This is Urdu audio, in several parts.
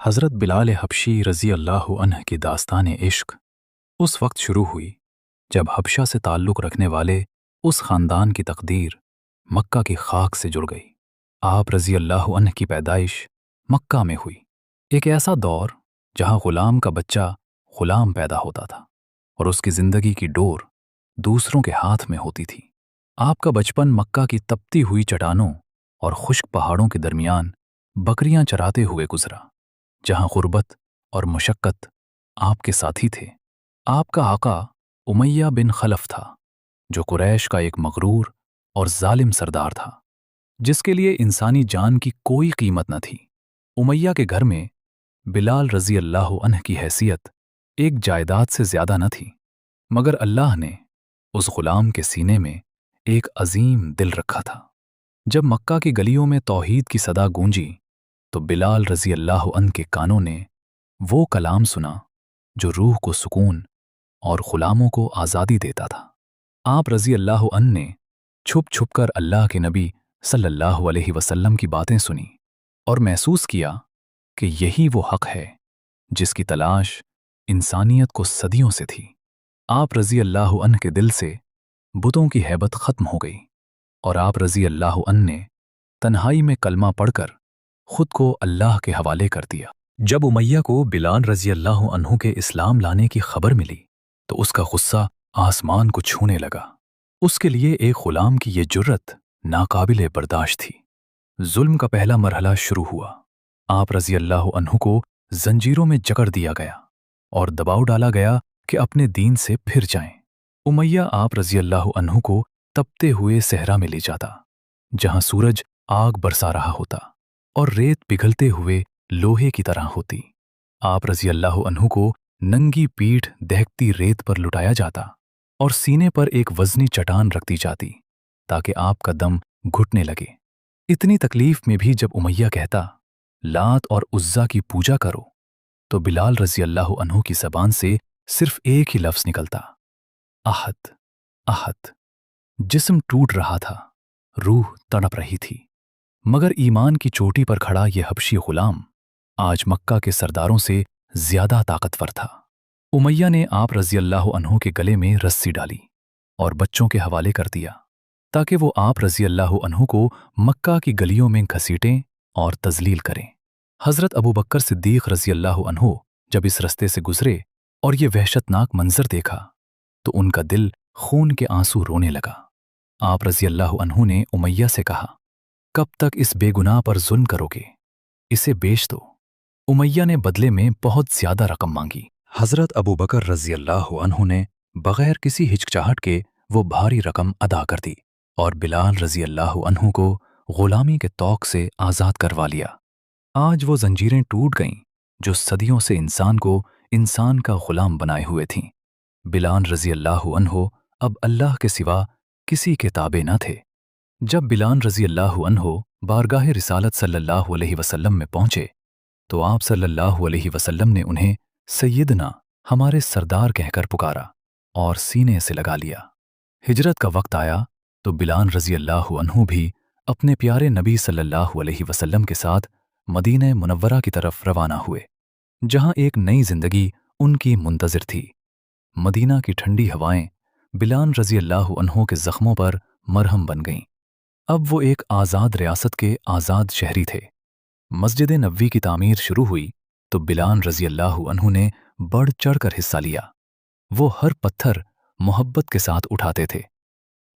حضرت بلال حبشی رضی اللہ عنہ کی داستان عشق اس وقت شروع ہوئی جب حبشہ سے تعلق رکھنے والے اس خاندان کی تقدیر مکہ کی خاک سے جڑ گئی۔ آپ رضی اللہ عنہ کی پیدائش مکہ میں ہوئی، ایک ایسا دور جہاں غلام کا بچہ غلام پیدا ہوتا تھا اور اس کی زندگی کی ڈور دوسروں کے ہاتھ میں ہوتی تھی۔ آپ کا بچپن مکہ کی تپتی ہوئی چٹانوں اور خشک پہاڑوں کے درمیان بکریاں چراتے ہوئے گزرا، جہاں غربت اور مشقت آپ کے ساتھی تھے۔ آپ کا آقا امیہ بن خلف تھا، جو قریش کا ایک مغرور اور ظالم سردار تھا، جس کے لیے انسانی جان کی کوئی قیمت نہ تھی۔ امیہ کے گھر میں بلال رضی اللہ عنہ کی حیثیت ایک جائیداد سے زیادہ نہ تھی، مگر اللہ نے اس غلام کے سینے میں ایک عظیم دل رکھا تھا۔ جب مکہ کی گلیوں میں توحید کی صدا گونجی تو بلال رضی اللہ عنہ کے کانوں نے وہ کلام سنا جو روح کو سکون اور غلاموں کو آزادی دیتا تھا۔ آپ رضی اللہ عنہ نے چھپ چھپ کر اللہ کے نبی صلی اللہ علیہ وسلم کی باتیں سنی اور محسوس کیا کہ یہی وہ حق ہے جس کی تلاش انسانیت کو صدیوں سے تھی۔ آپ رضی اللہ عنہ کے دل سے بتوں کی ہیبت ختم ہو گئی اور آپ رضی اللہ عنہ نے تنہائی میں کلمہ پڑھ کر خود کو اللہ کے حوالے کر دیا۔ جب امیہ کو بلال رضی اللہ عنہ کے اسلام لانے کی خبر ملی تو اس کا غصہ آسمان کو چھونے لگا۔ اس کے لیے ایک غلام کی یہ جرت ناقابل برداشت تھی۔ ظلم کا پہلا مرحلہ شروع ہوا۔ آپ رضی اللہ عنہ کو زنجیروں میں جکڑ دیا گیا اور دباؤ ڈالا گیا کہ اپنے دین سے پھر جائیں۔ امیہ آپ رضی اللہ عنہ کو تپتے ہوئے صحرا میں لے جاتا، جہاں سورج آگ برسا رہا ہوتا اور ریت پگھلتے ہوئے لوہے کی طرح ہوتی۔ آپ رضی اللہ عنہ کو ننگی پیٹھ دہکتی ریت پر لٹایا جاتا اور سینے پر ایک وزنی چٹان رکھ دی جاتی تاکہ آپ کا دم گھٹنے لگے۔ اتنی تکلیف میں بھی جب امیہ کہتا لات اور عزا کی پوجا کرو تو بلال رضی اللہ عنہ کی زبان سے صرف ایک ہی لفظ نکلتا، احد احد۔ جسم ٹوٹ رہا تھا، روح تڑپ رہی تھی، مگر ایمان کی چوٹی پر کھڑا یہ حبشی غلام آج مکہ کے سرداروں سے زیادہ طاقتور تھا۔ امیہ نے آپ رضی اللہ عنہ کے گلے میں رسی ڈالی اور بچوں کے حوالے کر دیا تاکہ وہ آپ رضی اللہ عنہ کو مکہ کی گلیوں میں گھسیٹیں اور تذلیل کریں۔ حضرت ابو بکر صدیق رضی اللہ عنہ جب اس رستے سے گزرے اور یہ وحشتناک منظر دیکھا تو ان کا دل خون کے آنسو رونے لگا۔ آپ رضی اللہ عنہ نے امیہ سے کہا، کب تک اس بے گناہ پر ظلم کرو گے؟ اسے بیچ دو۔ امیہ نے بدلے میں بہت زیادہ رقم مانگی۔ حضرت ابو بکر رضی اللہ عنہ نے بغیر کسی ہچکچاہٹ کے وہ بھاری رقم ادا کر دی اور بلال رضی اللہ عنہ کو غلامی کے طوق سے آزاد کروا لیا۔ آج وہ زنجیریں ٹوٹ گئیں جو صدیوں سے انسان کو انسان کا غلام بنائے ہوئے تھیں۔ بلال رضی اللہ عنہ اب اللہ کے سوا کسی کے تابع نہ تھے۔ جب بلال رضی اللہ عنہ بارگاہ رسالت صلی اللہ علیہ وسلم میں پہنچے تو آپ صلی اللہ علیہ وسلم نے انہیں سیدنا، ہمارے سردار کہہ کر پکارا اور سینے سے لگا لیا۔ ہجرت کا وقت آیا تو بلال رضی اللہ عنہ بھی اپنے پیارے نبی صلی اللہ علیہ وسلم کے ساتھ مدینہ منورہ کی طرف روانہ ہوئے، جہاں ایک نئی زندگی ان کی منتظر تھی۔ مدینہ کی ٹھنڈی ہوائیں بلال رضی اللہ عنہ کے زخموں پر مرہم بن گئیں۔ اب وہ ایک آزاد ریاست کے آزاد شہری تھے۔ مسجد نبوی کی تعمیر شروع ہوئی تو بلال رضی اللہ عنہ نے بڑھ چڑھ کر حصہ لیا۔ وہ ہر پتھر محبت کے ساتھ اٹھاتے تھے۔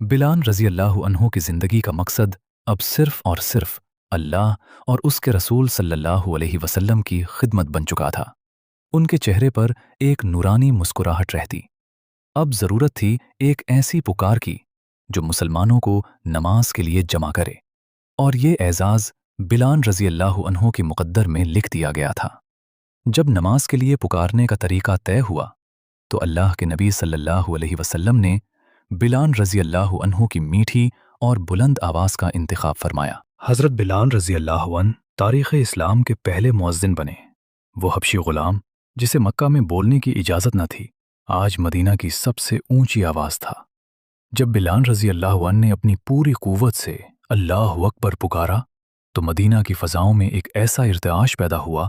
بلال رضی اللہ عنہ کی زندگی کا مقصد اب صرف اور صرف اللہ اور اس کے رسول صلی اللہ علیہ وسلم کی خدمت بن چکا تھا۔ ان کے چہرے پر ایک نورانی مسکراہٹ رہتی۔ اب ضرورت تھی ایک ایسی پکار کی جو مسلمانوں کو نماز کے لیے جمع کرے، اور یہ اعزاز بلال رضی اللہ عنہ کے مقدر میں لکھ دیا گیا تھا۔ جب نماز کے لیے پکارنے کا طریقہ طے ہوا تو اللہ کے نبی صلی اللہ علیہ وسلم نے بلال رضی اللہ عنہ کی میٹھی اور بلند آواز کا انتخاب فرمایا۔ حضرت بلال رضی اللہ عنہ تاریخ اسلام کے پہلے مؤذن بنے۔ وہ حبشی غلام جسے مکہ میں بولنے کی اجازت نہ تھی، آج مدینہ کی سب سے اونچی آواز تھا۔ جب بلال رضی اللہ عنہ نے اپنی پوری قوت سے اللہ اکبر پکارا تو مدینہ کی فضاؤں میں ایک ایسا ارتعاش پیدا ہوا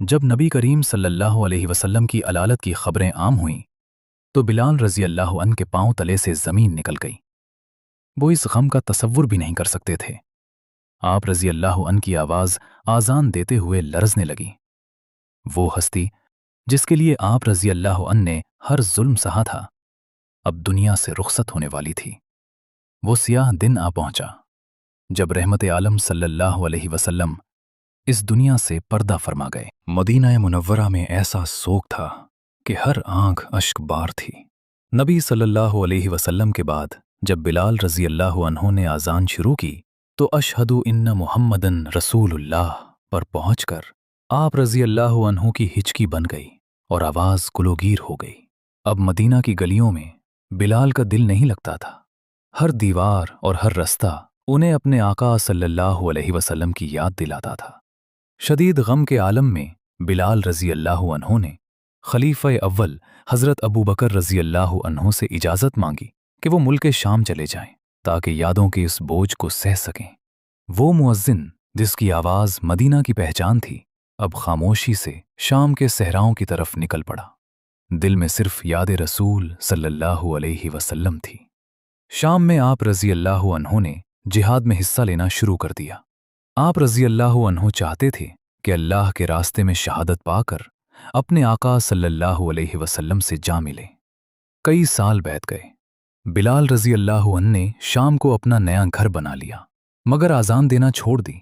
جب نبی کریم صلی اللہ علیہ وسلم کی علالت کی خبریں عام ہوئیں تو بلال رضی اللہ عنہ کے پاؤں تلے سے زمین نکل گئی۔ وہ اس غم کا تصور بھی نہیں کر سکتے تھے۔ آپ رضی اللہ عنہ کی آواز آذان دیتے ہوئے لرزنے لگی۔ وہ ہستی جس کے لیے آپ رضی اللہ عنہ نے ہر ظلم سہا تھا اب دنیا سے رخصت ہونے والی تھی۔ وہ سیاہ دن آ پہنچا جب رحمت عالم صلی اللہ علیہ وسلم اس دنیا سے پردہ فرما گئے۔ مدینہ منورہ میں ایسا سوگ تھا کہ ہر آنکھ اشک بار تھی۔ نبی صلی اللہ علیہ وسلم کے بعد جب بلال رضی اللہ عنہ نے اذان شروع کی تو اشہد ان محمدن رسول اللہ پر پہنچ کر آپ رضی اللہ عنہ کی ہچکی بن گئی اور آواز گلوگیر ہو گئی۔ اب مدینہ کی گلیوں میں بلال کا دل نہیں لگتا تھا۔ ہر دیوار اور ہر رستہ انہیں اپنے آقا صلی اللہ علیہ وسلم کی یاد دلاتا تھا۔ شدید غم کے عالم میں بلال رضی اللہ عنہ نے خلیفہ اول حضرت ابو بکر رضی اللہ عنہ سے اجازت مانگی کہ وہ ملک شام چلے جائیں تاکہ یادوں کے اس بوجھ کو سہ سکیں۔ وہ مؤذن جس کی آواز مدینہ کی پہچان تھی اب خاموشی سے شام کے صحراؤں کی طرف نکل پڑا۔ دل میں صرف یاد رسول صلی اللہ علیہ وسلم تھی۔ شام میں آپ رضی اللہ عنہ نے جہاد میں حصہ لینا شروع کر دیا۔ آپ رضی اللہ عنہ چاہتے تھے کہ اللہ کے راستے میں شہادت پا کر اپنے آقا صلی اللہ علیہ وسلم سے جا ملے۔ کئی سال بیت گئے۔ بلال رضی اللہ عنہ نے شام کو اپنا نیا گھر بنا لیا مگر اذان دینا چھوڑ دی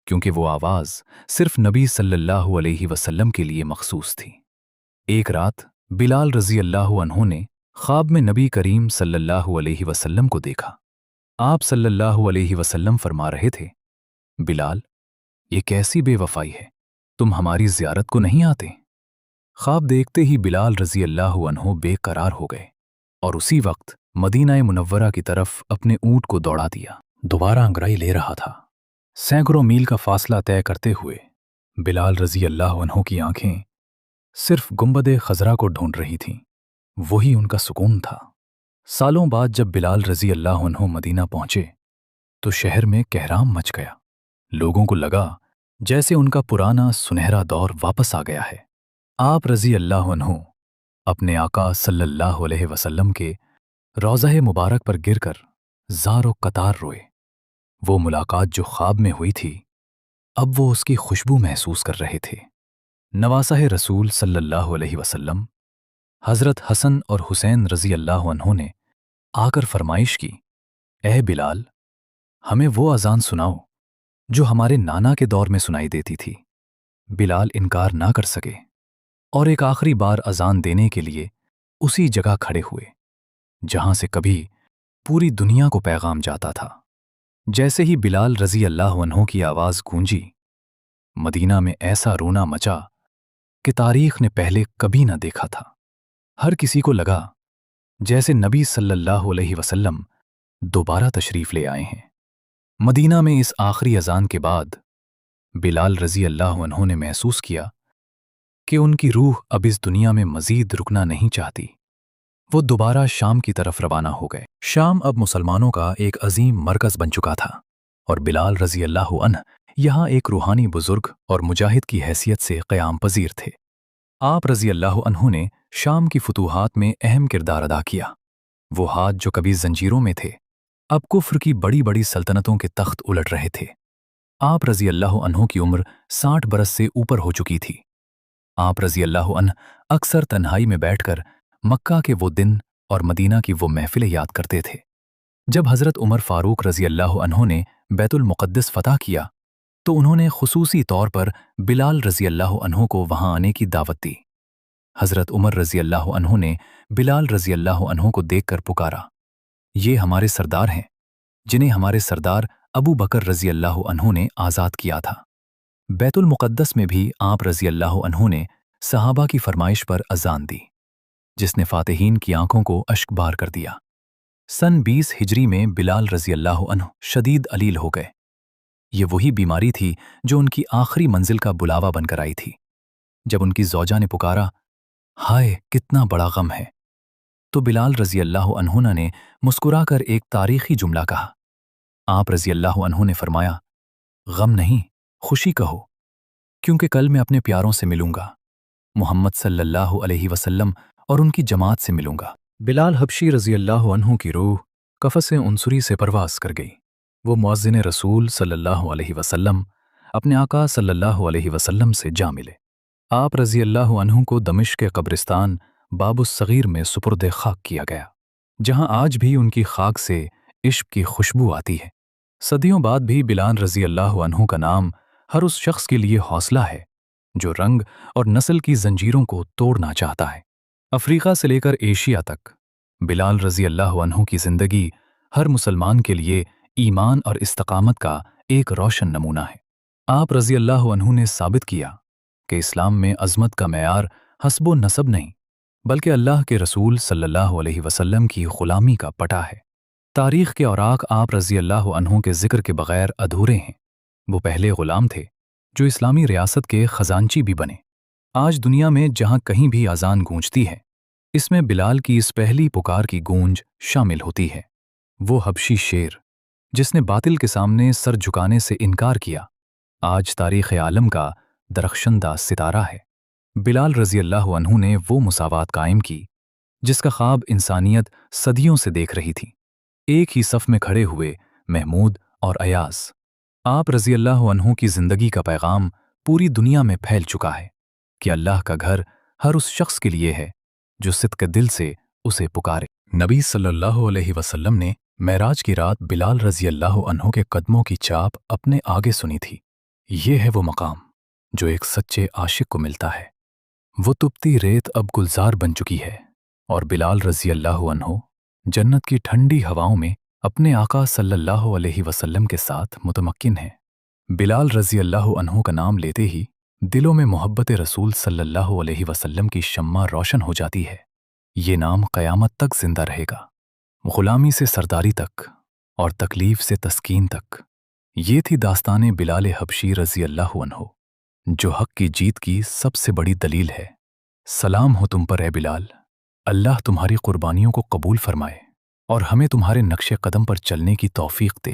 کیونکہ وہ آواز صرف نبی صلی اللہ علیہ وسلم کے لیے مخصوص تھی۔ ایک رات بلال رضی اللہ عنہ نے خواب میں نبی کریم صلی اللہ علیہ وسلم کو دیکھا۔ آپ صلی اللہ علیہ وسلم فرما رہے تھے، بلال، یہ کیسی بے وفائی ہے، تم ہماری زیارت کو نہیں آتے؟ خواب دیکھتے ہی بلال رضی اللہ عنہ بے قرار ہو گئے اور اسی وقت مدینہ منورہ کی طرف اپنے اونٹ کو دوڑا دیا۔ دوبارہ انگڑائی لے رہا تھا۔ سینکڑوں میل کا فاصلہ طے کرتے ہوئے بلال رضی اللہ عنہ کی آنکھیں صرف گنبد خضرا کو ڈھونڈ رہی تھیں۔ وہی ان کا سکون تھا۔ سالوں بعد جب بلال رضی اللہ عنہ مدینہ پہنچے تو شہر میں کہرام مچ گیا۔ لوگوں کو لگا جیسے ان کا پرانا سنہرا دور واپس آ گیا ہے۔ آپ رضی اللہ عنہ اپنے آقا صلی اللہ علیہ وسلم کے روضہ مبارک پر گر کر زار و قطار روئے۔ وہ ملاقات جو خواب میں ہوئی تھی اب وہ اس کی خوشبو محسوس کر رہے تھے۔ نواسہ رسول صلی اللہ علیہ وسلم حضرت حسن اور حسین رضی اللہ عنہ نے آ کر فرمائش کی، اے بلال، ہمیں وہ اذان سناؤ جو ہمارے نانا کے دور میں سنائی دیتی تھی۔ بلال انکار نہ کر سکے اور ایک آخری بار اذان دینے کے لیے اسی جگہ کھڑے ہوئے جہاں سے کبھی پوری دنیا کو پیغام جاتا تھا۔ جیسے ہی بلال رضی اللہ عنہ کی آواز گونجی، مدینہ میں ایسا رونا مچا کہ تاریخ نے پہلے کبھی نہ دیکھا تھا۔ ہر کسی کو لگا جیسے نبی صلی اللہ علیہ وسلم دوبارہ تشریف لے آئے ہیں۔ مدینہ میں اس آخری اذان کے بعد بلال رضی اللہ عنہ نے محسوس کیا کہ ان کی روح اب اس دنیا میں مزید رکنا نہیں چاہتی۔ وہ دوبارہ شام کی طرف روانہ ہو گئے۔ شام اب مسلمانوں کا ایک عظیم مرکز بن چکا تھا اور بلال رضی اللہ عنہ یہاں ایک روحانی بزرگ اور مجاہد کی حیثیت سے قیام پذیر تھے۔ آپ رضی اللہ عنہ نے شام کی فتوحات میں اہم کردار ادا کیا۔ وہ ہاتھ جو کبھی زنجیروں میں تھے اب کفر کی بڑی بڑی سلطنتوں کے تخت الٹ رہے تھے۔ آپ رضی اللہ عنہ کی عمر 60 برس سے اوپر ہو چکی تھی۔ آپ رضی اللہ عنہ اکثر تنہائی میں بیٹھ کر مکہ کے وہ دن اور مدینہ کی وہ محفلیں یاد کرتے تھے جب حضرت عمر فاروق رضی اللہ عنہ نے بیت المقدس فتح کیا تو انہوں نے خصوصی طور پر بلال رضی اللہ عنہ کو وہاں آنے کی دعوت دی۔ حضرت عمر رضی اللہ عنہ نے بلال رضی اللہ عنہ کو دیکھ کر پکارا، یہ ہمارے سردار ہیں جنہیں ہمارے سردار ابو بکر رضی اللہ عنہ نے آزاد کیا تھا۔ بیت المقدس میں بھی آپ رضی اللہ عنہ نے صحابہ کی فرمائش پر اذان دی جس نے فاتحین کی آنکھوں کو اشک بار کر دیا۔ سن 20 ہجری میں بلال رضی اللہ عنہ شدید علیل ہو گئے۔ یہ وہی بیماری تھی جو ان کی آخری منزل کا بلاوا بن کر آئی تھی۔ جب ان کی زوجہ نے پکارا، ہائے کتنا بڑا غم ہے، تو بلال رضی اللہ عنہ نے مسکرا کر ایک تاریخی جملہ کہا۔ آپ رضی اللہ عنہ نے فرمایا، غم نہیں، خوشی کہو، کیونکہ کل میں اپنے پیاروں سے ملوں گا، محمد صلی اللہ علیہ وسلم اور ان کی جماعت سے ملوں گا۔ بلال حبشی رضی اللہ عنہ کی روح قفس عنصری سے پرواز کر گئی۔ وہ مؤذن رسول صلی اللہ علیہ وسلم اپنے آقا صلی اللہ علیہ وسلم سے جا ملے۔ آپ رضی اللہ عنہ کو دمشق کے قبرستان باب الصغیر میں سپرد خاک کیا گیا، جہاں آج بھی ان کی خاک سے عشق کی خوشبو آتی ہے۔ صدیوں بعد بھی بلال رضی اللہ عنہ کا نام ہر اس شخص کے لیے حوصلہ ہے جو رنگ اور نسل کی زنجیروں کو توڑنا چاہتا ہے۔ افریقہ سے لے کر ایشیا تک بلال رضی اللہ عنہ کی زندگی ہر مسلمان کے لیے ایمان اور استقامت کا ایک روشن نمونہ ہے۔ آپ رضی اللہ عنہ نے ثابت کیا کہ اسلام میں عظمت کا معیار حسب و نسب نہیں، بلکہ اللہ کے رسول صلی اللہ علیہ وسلم کی غلامی کا پٹا ہے۔ تاریخ کے اوراق آپ رضی اللہ عنہ کے ذکر کے بغیر ادھورے ہیں۔ وہ پہلے غلام تھے جو اسلامی ریاست کے خزانچی بھی بنے۔ آج دنیا میں جہاں کہیں بھی اذان گونجتی ہے، اس میں بلال کی اس پہلی پکار کی گونج شامل ہوتی ہے۔ وہ حبشی شیر جس نے باطل کے سامنے سر جھکانے سے انکار کیا، آج تاریخ عالم کا درخشندہ ستارہ ہے۔ بلال رضی اللہ عنہ نے وہ مساوات قائم کی جس کا خواب انسانیت صدیوں سے دیکھ رہی تھی۔ ایک ہی صف میں کھڑے ہوئے محمود اور ایاز۔ آپ رضی اللہ عنہ کی زندگی کا پیغام پوری دنیا میں پھیل چکا ہے کہ اللہ کا گھر ہر اس شخص کے لیے ہے جو صدق دل سے اسے پکارے۔ نبی صلی اللہ علیہ وسلم نے معراج کی رات بلال رضی اللہ عنہ کے قدموں کی چاپ اپنے آگے سنی تھی۔ یہ ہے وہ مقام جو ایک سچے عاشق کو ملتا ہے۔ وہ تپتی ریت اب گلزار بن چکی ہے اور بلال رضی اللہ عنہ جنت کی ٹھنڈی ہواؤں میں اپنے آقا صلی اللہ علیہ وسلم کے ساتھ متمکن ہیں۔ بلال رضی اللہ عنہ کا نام لیتے ہی دلوں میں محبت رسول صلی اللہ علیہ وسلم کی شمع روشن ہو جاتی ہے۔ یہ نام قیامت تک زندہ رہے گا، غلامی سے سرداری تک اور تکلیف سے تسکین تک۔ یہ تھی داستان بلال حبشی رضی اللہ عنہ، جو حق کی جیت کی سب سے بڑی دلیل ہے۔ سلام ہو تم پر اے بلال، اللہ تمہاری قربانیوں کو قبول فرمائے اور ہمیں تمہارے نقش قدم پر چلنے کی توفیق دے۔